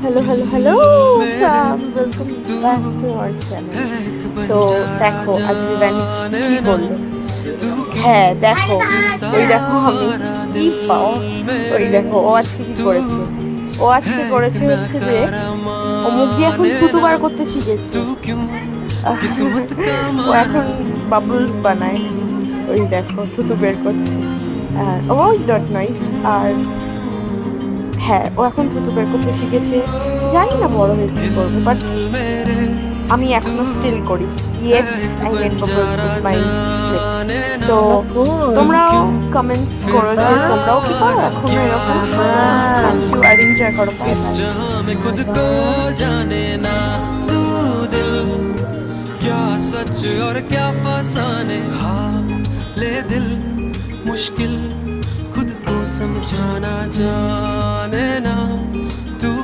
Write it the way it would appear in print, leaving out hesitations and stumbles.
hello fam, welcome back to our channel. So দেখো আজ রিভেন কি বললো। হ্যাঁ দেখো, ওই দেখো আমি কি পাও, ওই দেখো ও আজকে কি করেছে। ও আজকে করেছে হচ্ছে যে ও মুখ দিয়ে এখন থুতু বার করতে শিখেছে। ও এখন বাবলস বানায়, ওই দেখো থুতু বের করছে। O dot nice. আর হ্যাঁ, ও এখন থুতু বের করতে শিখেছে। জানি না বড় হয়ে কি করবে, বাট আমি এখনো স্টিল করি। Yes, I made bubbles with my sleep. So তোমরাও কমেন্টস করো যে তোমরাও কি করো এখন এরকম। থ্যাংক ইউ, আর এনজয় করো। Bye bye. खुद को जाने ना तू दिल क्या सच और क्या फसाने हाँ ले दिल मुश्किल खुद को समझाना जाने ना